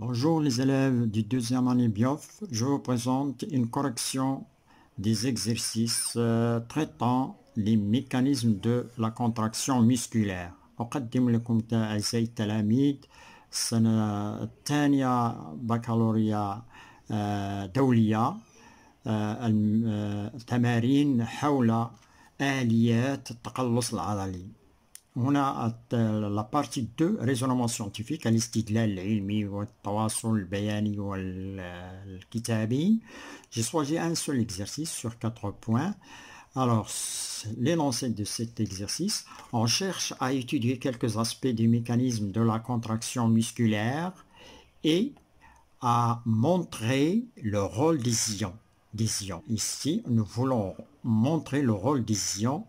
Bonjour les élèves du deuxième année BIOF, je vous présente une correction des exercices traitant les mécanismes de la contraction musculaire. أقدم لكم أعزائي التلاميذ السنة الثانية بكالوريا دولية تمارين حول آليات التقلص العضلي. هنا la partie 2 raisonnement scientifique الاستدلال العلمي والتواصل البياني والكتابي. J'ai choisi un seul exercice sur 4 points. Alors, l'énoncé de cet exercice, on cherche à étudier quelques aspects du mécanisme de la contraction musculaire et à montrer le rôle des ions. Ici, nous voulons montrer le rôle des ions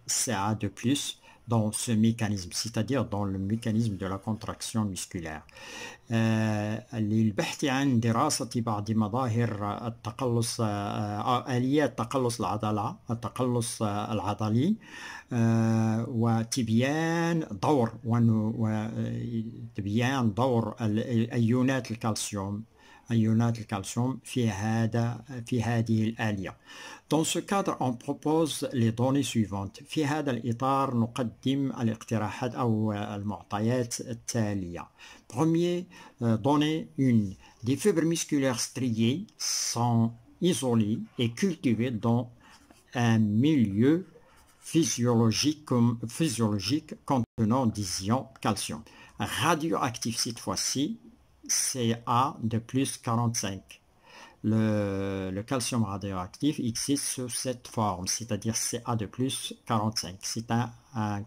CA2+, dans ce mécanisme, c'est-à-dire dans le mécanisme de la contraction musculaire. للبحث عن دراسة بعض مظاهر التقلص آليات التقلص العضلي وتبيان دور أيونات الكالسيوم في هذه الآلية. Dans ce cadre, on propose les données suivantes. في هذا الإطار نقدم الاقتراحات أو المعطيات التالية. Premier, donnée 1. Des fibres musculaires striées sont isolées et cultivées dans un milieu physiologique contenant des ions calcium. Radioactif cette fois-ci, Ca2+45. Le calcium radioactif existe sous cette forme, c'est-à-dire Ca2+45. C'est un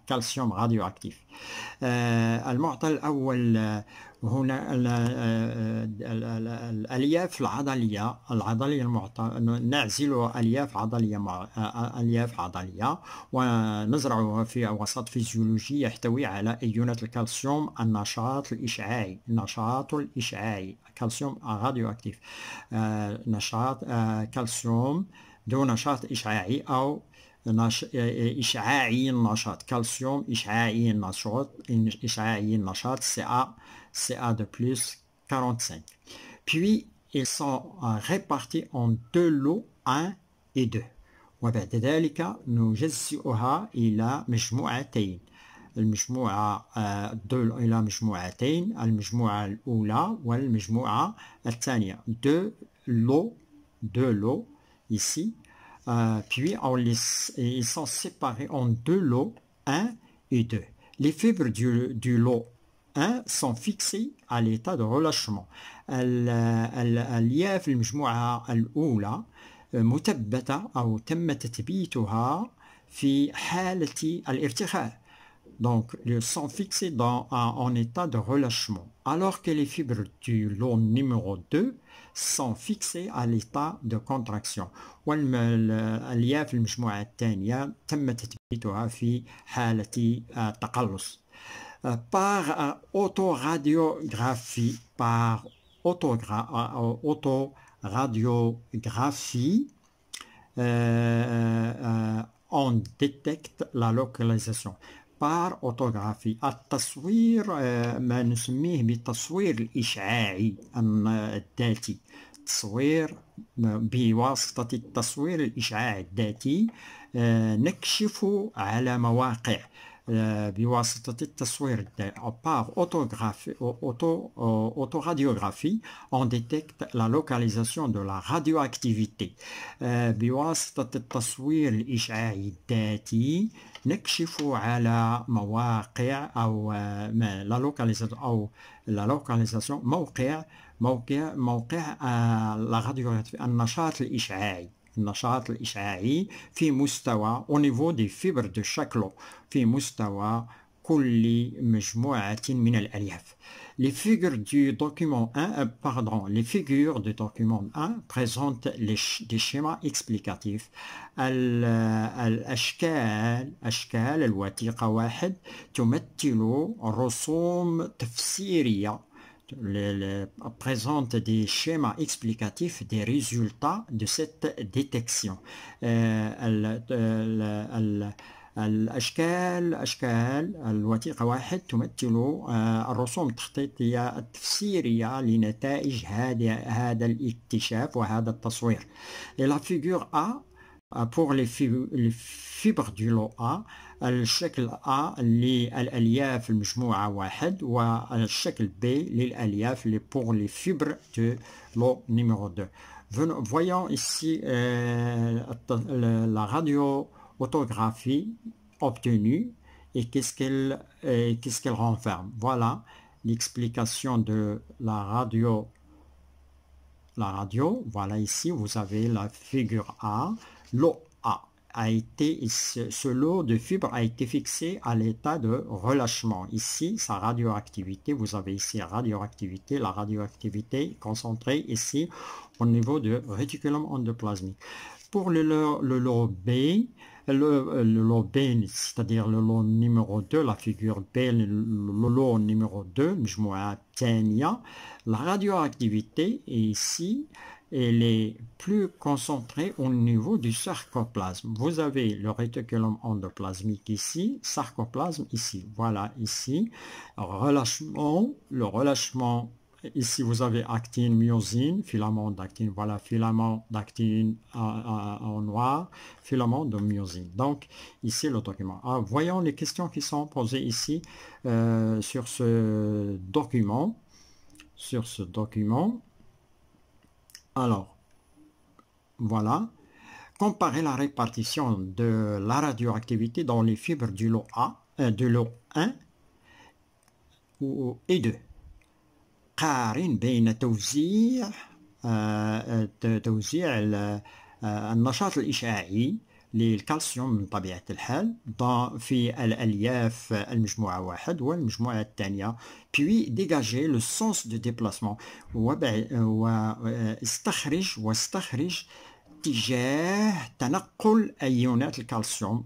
calcium radioactif. المعطى الأول هنا الألياف العضلية نعزل ألياف عضلية ونزرعها في وسط فيزيولوجي يحتوي على أيونات الكالسيوم النشاط الإشعاعي كالسيوم راديوأكتيف نشاط كالسيوم ذو نشاط إشعاعي أو إشعاعي النشاط كالسيوم إشعاعي النشاط Ca2+45. Puis ils sont répartis en deux lots 1 et 2 وبعد ذلك نجزئها إلى مجموعتين. المجموعة إلى مجموعتين، المجموعة الأولى والمجموعة الثانية. Deux lots ici. Puis ils sont séparés en deux lots 1 et 2. Les fibres du lot 1 sont fixées à l'état de relâchement. الألياف المجموعة الأولى مثبتة أو تم تثبيتها في حالة الارتخاء. Donc, ils sont fixés en état de relâchement, alors que les fibres du lot numéro 2 sont fixées à l'état de contraction. والألياف المجموعة الثانية تم تثبيتها في حالة التقلص. Par autoradiographie, on détecte la localisation. par autographie. التصوير ما نسميه بالتصوير الإشعاعي الذاتي. بواسطة التصوير الإشعاعي الذاتي نكشف على مواقع بواسطة التصوير par autoradiographie on détecte la localisation de la radioactivité. بواسطة التصوير الإشعاعي الذاتي نكشف على مواقع أو la localisation موقع la radioactivité النشاط الإشعاعي في مستوى au niveau des fibres de chaque lot في مستوى كل مجموعة من الألياف. Les figures du document 1 présentent des schémas explicatifs. الأشكال الوثيقة 1 تمثل رسوم تفسيرية présente des schémas explicatifs des résultats de cette détection. أشكال الوثيقة واحد تمثل الرسوم التخطيطية التفسيرية لنتائج هذا الاكتشاف وهذا التصوير. Et la figure A pour les fibres du lot A، الشكل A للألياف المجموعة واحد، والشكل B للألياف pour les fibres de lot numéro 2. Voyons ici la radio-autographie obtenue et qu'est-ce qu'elle renferme. Voilà l'explication de la radio. Voilà ici, vous avez la figure A. Lot A été, ce lot de fibres a été fixé à l'état de relâchement. Ici, sa radioactivité, vous avez ici la radioactivité concentrée ici au niveau du réticulum endoplasmique. Pour le lot B, le lot B, c'est-à-dire le lot numéro 2, la figure B, le lot numéro 2, مجموعة الثانية, la radioactivité est ici. Elle est plus concentrée au niveau du sarcoplasme. Vous avez le réticulum endoplasmique ici, sarcoplasme ici. Voilà ici, relâchement, le relâchement. Ici, vous avez actine, myosine, filament d'actine. Voilà, filament d'actine en noir, filament de myosine. Donc, ici, le document. Voyons les questions qui sont posées ici sur ce document. Alors, voilà. Comparer la répartition de la radioactivité dans les fibres du lot A, de lot 1 et 2. قارن بين توزيع النشاط الإشعاعي للكالسيوم من طبيعة الحال في الألياف المجموعة واحد والمجموعة الثانية. Puis dégager le sens de déplacement واستخرج اتجاه تنقل أيونات الكالسيوم.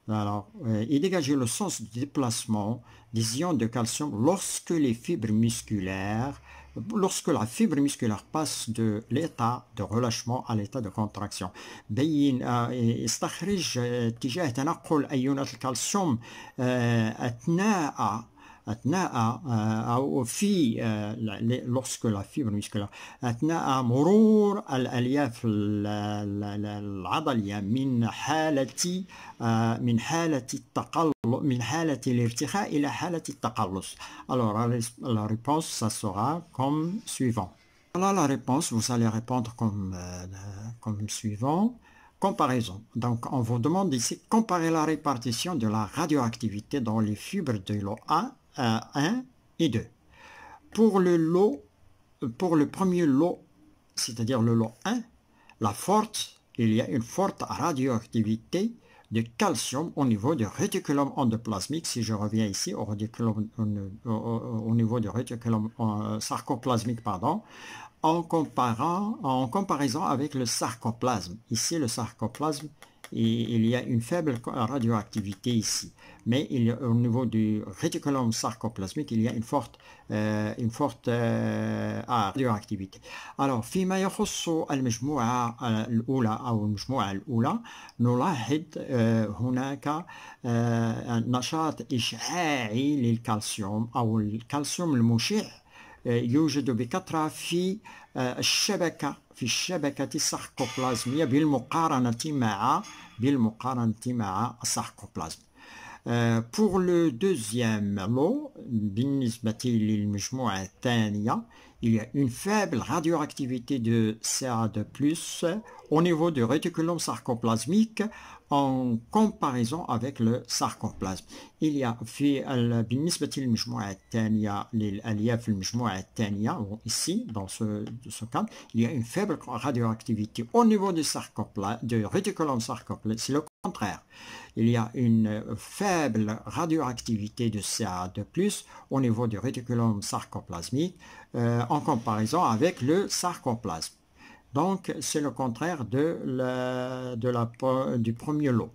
Alors, et dégager le sens de déplacement des ions de calcium lorsque la fibre musculaire passe de l'état de relâchement à l'état de contraction. بين استخرج اتجاه تنقل أيونات الكالسيوم أو في lorsque la fibre musculaire أثناء مرور الألياف العضلية من حالة الارتخاء إلى حالة التقلص. Alors la réponse ça sera comme suivant. Voilà la réponse, vous allez répondre comme suivant. Comparaison. Donc, on vous demande ici comparer la répartition de la radioactivité dans les fibres de lot 1 et 2. Pour le premier lot, c'est-à-dire le lot 1, il y a une forte radioactivité de calcium au niveau du réticulum endoplasmique. Si je reviens ici au niveau du réticulum sarcoplasmique, pardon, en comparaison avec le sarcoplasme. Ici, le sarcoplasme, il y a une faible radioactivité ici. Mais au niveau du réticulum sarcoplasmique, il y a une forte radioactivité. Alors, فيما يخص المجموعة الأولى أو المجموعة الأولى نلاحظ هناك نشاط إشعاعي للكالسيوم أو الكالسيوم المشع يوجد بكثرة في الشبكة الساركوبلازمية بالمقارنة مع الساركوبلازم. Pour le deuxième lot, بالنسبة للمجموعة الثانية, il y a une faible radioactivité de CA2+, au niveau du réticulum sarcoplasmique en comparaison avec le sarcoplasme. Il y a بالنسبة للمجموعة الثانية للألياف المجموعة الثانية, ici dans ce cas, il y a une faible radioactivité au niveau du réticulum sarcoplasmique. C'est le contraire. Il y a une faible radioactivité de CA2+, au niveau du réticulum sarcoplasmique en comparaison avec le sarcoplasme. Donc, c'est le contraire du premier lot.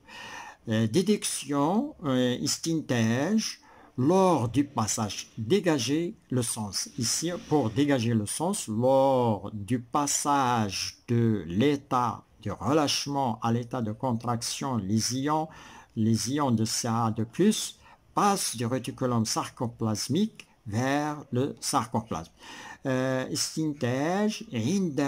Détection, istintage, lors du passage, dégager le sens. Ici, pour dégager le sens, lors du passage de l'état de relâchement à l'état de contraction, les ions les ions de Ca2+, passent du réticulum sarcoplasmique vers le sarcoplasme. استنتاج عند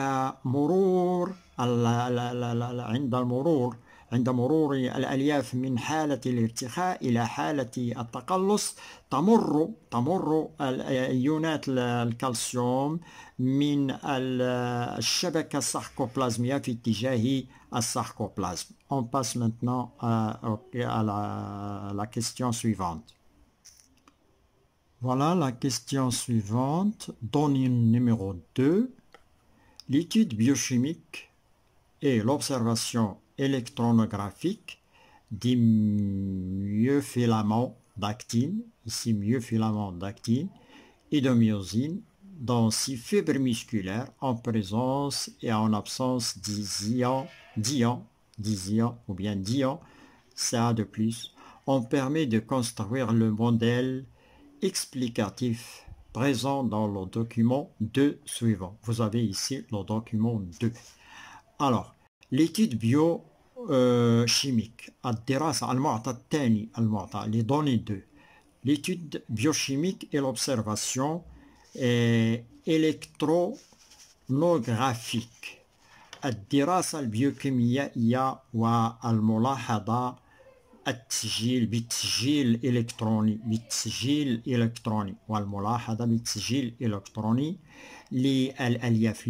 مرور الألياف من حالة الارتخاء إلى حالة التقلص تمر أيونات الكالسيوم من الشبكة الساركوبلازمية في اتجاه الساركوبلازme. On passe maintenant à la question suivante. Voilà la question suivante. Donnée numéro 2. L'étude biochimique et l'observation électronographique des myofilaments d'actine, ici myofilaments d'actine et de myosine dans 6 fibres musculaires en présence et en absence d'ions ou bien d'ions Ca2+, on permet de construire le modèle explicatif présent dans le document 2 suivant. Vous avez ici le document 2. Alors, l'étude biochimique, الدراسة المعطى الثاني les données 2. L'étude biochimique et l'observation électronographique. الدراسة البيوكيميائية والملاحظة بالتسجيل الإلكتروني والملاحظة بالتسجيل الإلكتروني للألياف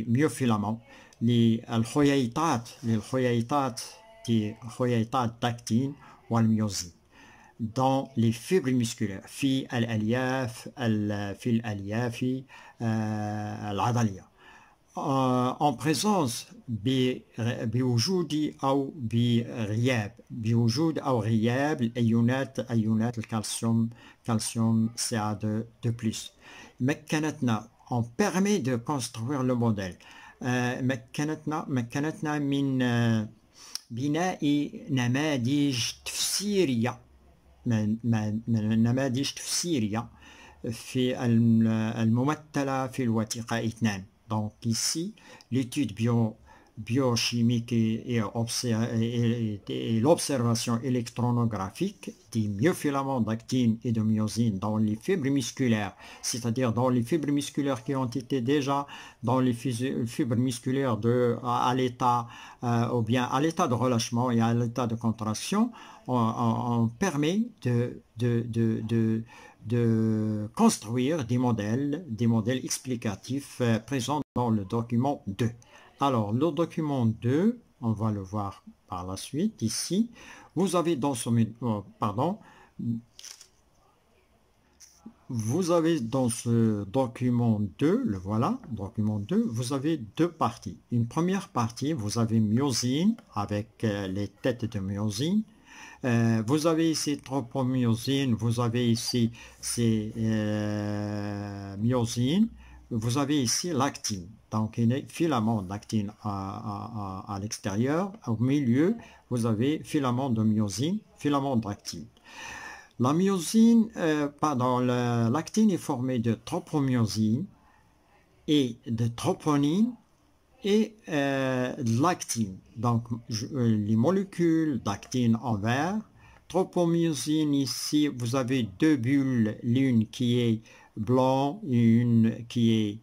ميوفيلامون للخييطات d'actine والميوزين dans les fibres musculaires في الألياف العضلية en présence بوجود أو غياب أيونات الكالسيوم Ca2+. مكنتنا on permet de construire le modèle. مكنتنا من بناء نماذج تفسيرية في الممثلة في الوثيقة 2. Donc ici, l'étude biochimique et l'observation électronographique des myofilaments d'actine et de myosine dans les fibres musculaires, c'est-à-dire dans les fibres musculaires qui ont été déjà dans les fibres musculaires à l'état ou bien à l'état de relâchement et à l'état de contraction, on permet de construire des modèles explicatifs présents dans le document 2. Alors, le document 2, on va le voir par la suite ici. Vous avez dans ce document 2, le voilà, document 2, vous avez deux parties. Une première partie, vous avez myosine avec les têtes de myosine. Vous avez ici tropomyosine, vous avez ici ces myosine, vous avez ici l'actine, donc il y a filament d'actine à l'extérieur, au milieu vous avez filament de myosine, filament d'actine. La myosine, l'actine est formée de tropomyosine et de troponine et de l'actine. Donc les molécules d'actine en vert, tropomyosine ici vous avez deux bulles, l'une qui est blanc et une qui est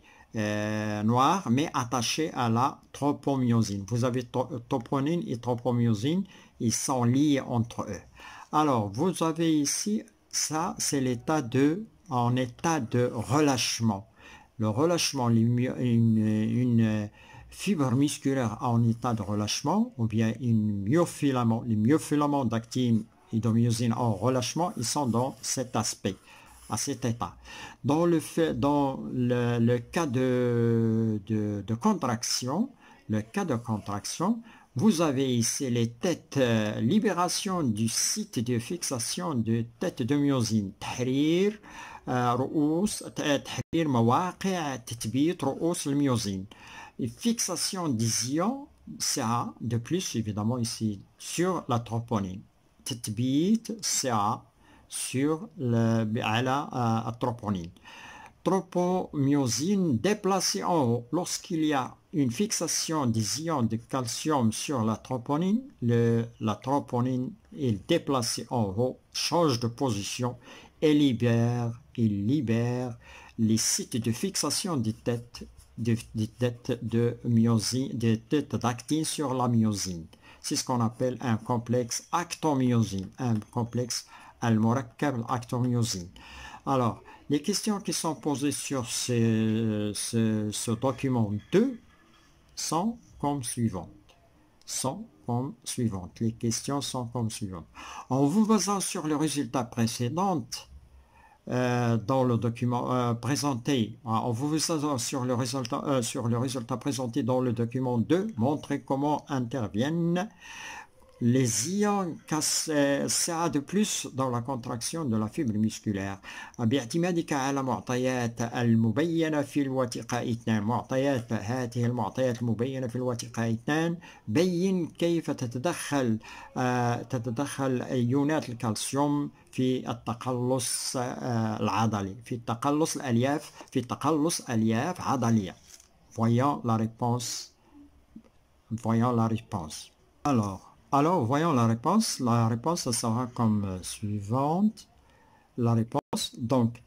noire, mais attachée à la tropomyosine. Vous avez troponine et tropomyosine, ils sont liés entre eux. Alors vous avez ici, ça c'est en état de relâchement. Le relâchement, une fibre musculaire en état de relâchement, ou bien les myofilaments d'actine et de myosine en relâchement, ils sont dans cet aspect, à cet état. Dans le cas de contraction, vous avez ici les têtes, libération du site de fixation de tête de myosine, تحرير مواقع تثبيت رؤوس الميوزين. Fixation des ions Ca de plus évidemment ici sur la troponine. تثبيت Ca sur la troponine. Tropomyosine déplacée en haut lorsqu'il y a une fixation des ions de calcium sur la troponine. La troponine est déplacée en haut, change de position et il libère les sites de fixation des têtes de myosine, des têtes d'actine sur la myosine. C'est ce qu'on appelle un complexe actomyosine, un complexe al-murakkab al-actomyosine. Alors, les questions qui sont posées sur ce document 2 sont comme suivantes. Les questions sont comme suivantes. En vous basant sur le résultat précédent, dans le document présenté, en vous basant sur le résultat présenté dans le document 2, montrez comment interviennent les ions CA de plus dans la contraction de la fibre musculaire. باعتمادك على معطيات المبينة في الوثيقة 2 معطيات هذه المعطيات المبينة في الوثيقة 2 بين كيف تتدخل أيونات الكالسيوم في التقلص العضلي في تقلص ألياف عضلية. Voyons la réponse. Alors, voyons la réponse. La réponse ça sera comme suivante. La réponse, donc,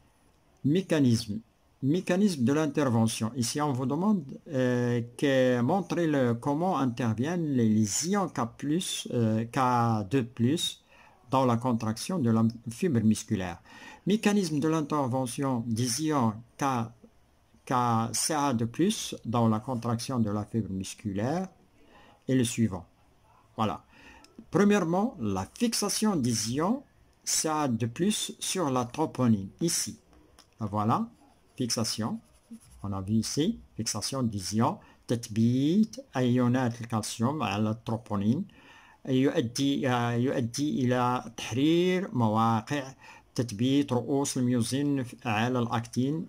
mécanisme de l'intervention. Ici, on vous demande que montrer comment interviennent les ions K2+, dans la contraction de la fibre musculaire. Mécanisme de l'intervention des ions CA2+, dans la contraction de la fibre musculaire est le suivant. Voilà. Premièrement, la fixation des ions CA2+, sur la troponine, ici. Voilà, fixation. On a vu ici, fixation des ions, تثبيت أيونات الكالسيوم على التروبونين يؤدي إلى تحرير مواقع تثبيت رؤوس الميوزين على الأكتين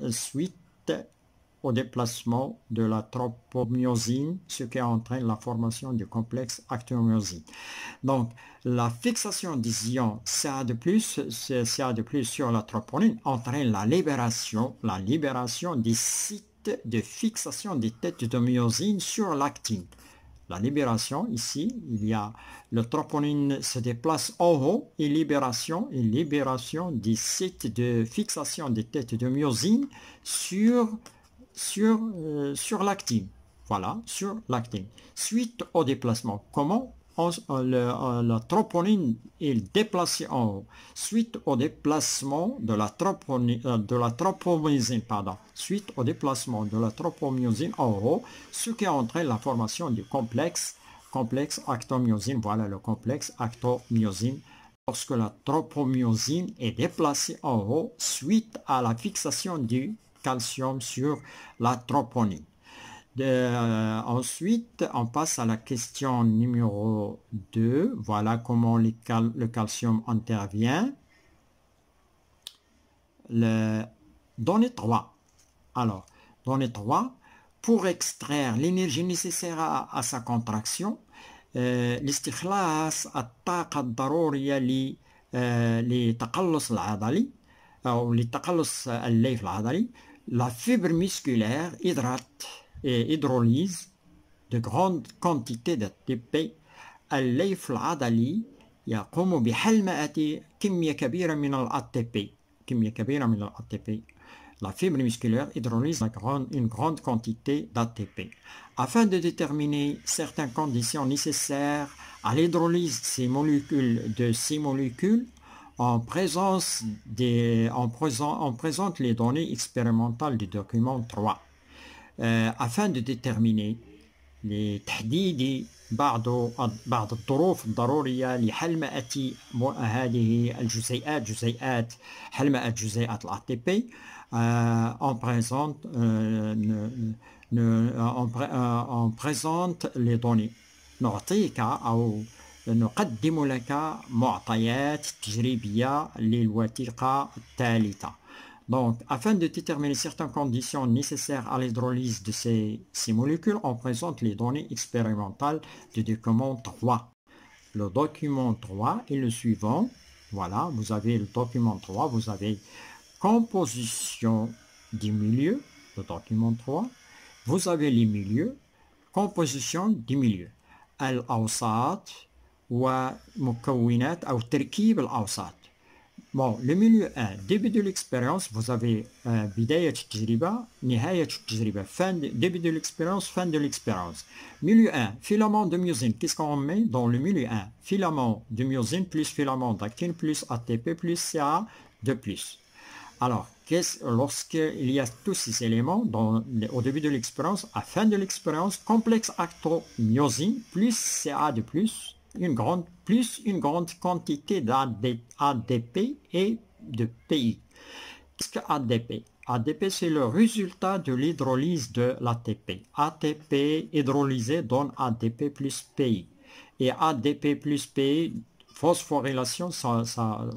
suite au déplacement de la tropomyosine, ce qui entraîne la formation du complexe actomyosine. Donc, la fixation des ions CA2+, sur la troponine entraîne la libération des sites de fixation des têtes de myosine sur l'actine. La libération, ici, il y a le troponine se déplace en haut et libération des sites de fixation des têtes de myosine sur l'actine. Voilà, sur l'actine. Suite au déplacement, comment la troponine est déplacée en haut? Suite au déplacement de la tropomyosine, suite au déplacement de la tropomyosine en haut, ce qui entraîne la formation du complexe actomyosine. Voilà le complexe actomyosine. Lorsque la tropomyosine est déplacée en haut, suite à la fixation du calcium sur la troponine. Ensuite, on passe à la question numéro 2. Voilà comment le calcium intervient. Donnée 3. Alors, donnée 3, pour extraire l'énergie nécessaire à sa contraction, لاستخلاص الطاقة الضرورية لتقلص العضلي أو لتقلص الليف العضلي, la fibre musculaire hydrolyse de grandes quantités d'ATP. الليف العضلي يقوم بحلمة كمية كبيرة من الATP. La fibre musculaire hydrolyse une grande quantité d'ATP. Afin de déterminer certaines conditions nécessaires à l'hydrolyse de ces molécules, on présente les données expérimentales du document 3. Afin de déterminer لتحديد بعض الظروف الضرورية لحلمة هذه جزيئات حلمة جزيئات الATP, on présente les données. نعطيك أو نقدم لك معطيات تجريبية للوثيقة الثالثة. Donc, afin de déterminer certaines conditions nécessaires à l'hydrolyse de ces molécules, on présente les données expérimentales du document 3. Le document 3 est le suivant. Voilà, vous avez le document 3, vous avez composition du milieu, le document 3, vous avez les milieux, composition du milieu, الأوساط ومكونات أو تركيب الأوساط. Bon, le milieu 1, début de l'expérience, vous avez بداية التجربة, نهاية التجربة, début de l'expérience, fin de l'expérience. Milieu 1, filament de myosine. Qu'est-ce qu'on met dans le milieu 1? Filament de myosine plus filament d'actine plus ATP plus CA2+. Alors, lorsqu'il y a tous ces éléments au début de l'expérience, à la fin de l'expérience, complexe actomyosine plus CA2+, une grande quantité d'ADP et de PI. Qu'est-ce que ADP? ADP, c'est le résultat de l'hydrolyse de l'ATP. ATP hydrolysé donne ADP plus PI. Et ADP plus PI, phosphorylation,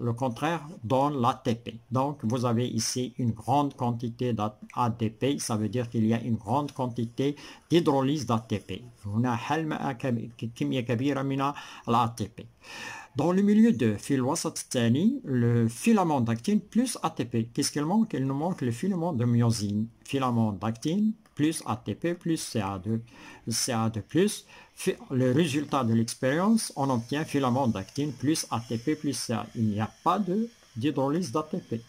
le contraire, donne l'ATP. Donc, vous avez ici une grande quantité d'ADP. Ça veut dire qu'il y a une grande quantité d'hydrolyse d'ATP. Dans le milieu de le filament d'actine plus ATP. Qu'est-ce qu'il manque? Il nous manque le filament de myosine. Filament d'actine plus ATP plus CA2+. Le résultat de l'expérience, on obtient filament d'actine plus ATP plus CA. Il n'y a pas d'hydrolyse d'ATP.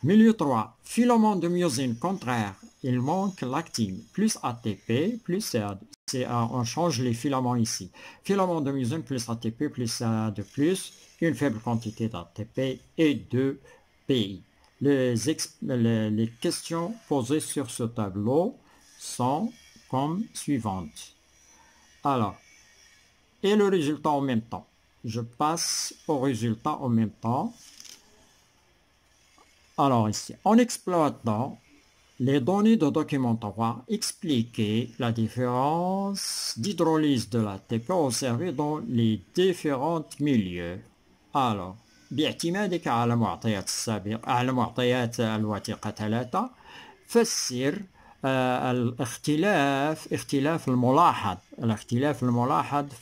Milieu 3, filament de myosine contraire, il manque l'actine plus ATP plus CA2. On change les filaments ici. Filament de myosine plus ATP plus CA2+, une faible quantité d'ATP et de PI. Les questions posées sur ce tableau sont comme suivantes. Alors, et le résultat en même temps. Je passe au résultat en même temps. Alors ici, en exploitant les données de document 3, expliquez la différence d'hydrolyse de l'ATP observée dans les différents milieux. Alors, باعتمادك على معطيات السابقة على معطيات الوثيقة 3 فسر الاختلاف الملاحظ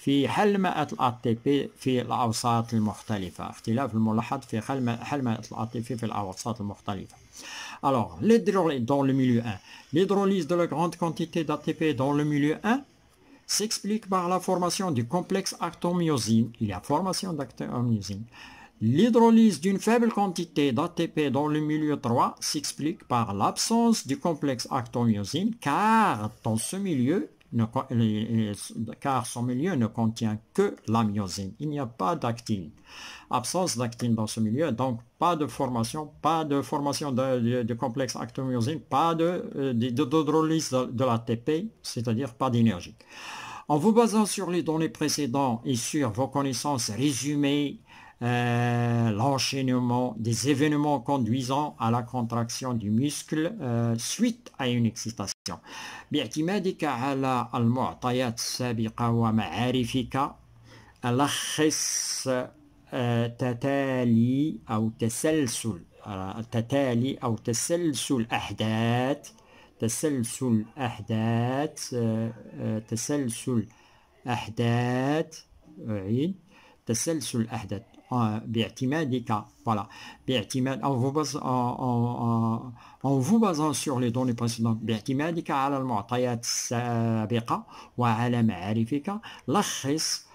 في حلمة الATP في الأوساط المختلفة. اختلاف الملاحظ في حلمة الATP في الأوساط المختلفة. Alors, dans le milieu 1, l'hydrolyse de la grande quantité d'ATP dans le milieu 1 s'explique par la formation du complexe actomyosine. Il y a formation d'actomyosine. L'hydrolyse d'une faible quantité d'ATP dans le milieu 3 s'explique par l'absence du complexe actomyosine car son milieu ne contient que la myosine. Il n'y a pas d'actine. Absence d'actine dans ce milieu, donc pas de formation de complexe actomyosine, pas d'hydrolyse de l'ATP, c'est-à-dire pas d'énergie. En vous basant sur les données précédentes et sur vos connaissances résumées, l'enchaînement des événements conduisant à la contraction du muscle suite à une excitation. باعتمادك على المعطيات السابقة ومعارفك ألخص تتالي أو تسلسل أحداث باعتمادك voilà en vous basant sur les données précédentes باعتمادك على المعطيات السابقة وعلى معارفك لخص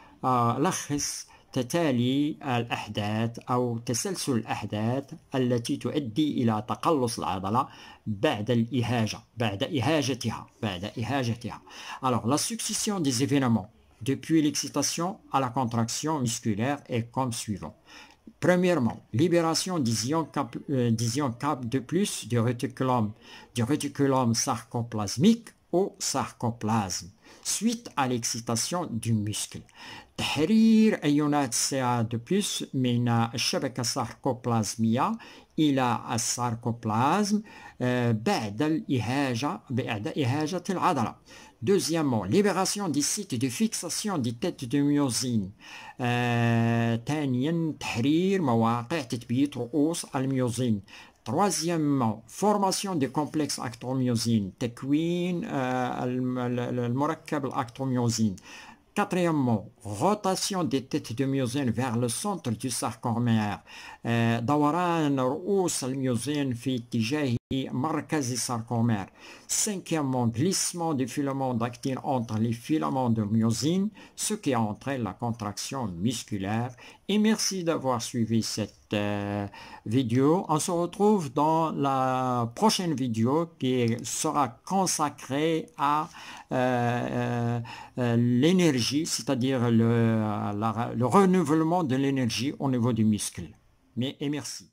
تتالي الأحداث أو تسلسل الأحداث التي تؤدي إلى تقلص العضلة بعد إهاجتها. Alors la succession des événements depuis l'excitation à la contraction musculaire est comme suivant. Premièrement, libération d'ions Cap2+ du réticulum sarcoplasmique au sarcoplasme suite à l'excitation du muscle. تحرير أيونات CA2+ من الشبكة الساركوبلازمية إلى الساركوبلازم بعد إهاجة العضلة. Deuxièmement, libération des sites de fixation des têtes de myosine. ثانيا, تحرير مواقع تثبيت رؤوس الميوزين. Troisièmement, formation des complexes actomyosine, تكوين المركب الأكتوميوزين. Quatrièmement, rotation des têtes de myosine vers le centre du sarcomère. دوران رؤوس الميوزين في اتجاه et markaz sarcomère. Cinquièmement, glissement du filament d'actine entre les filaments de myosine, ce qui entraîne la contraction musculaire. Et merci d'avoir suivi cette vidéo. On se retrouve dans la prochaine vidéo qui sera consacrée à l'énergie, c'est-à-dire le renouvellement de l'énergie au niveau du muscle. Et merci.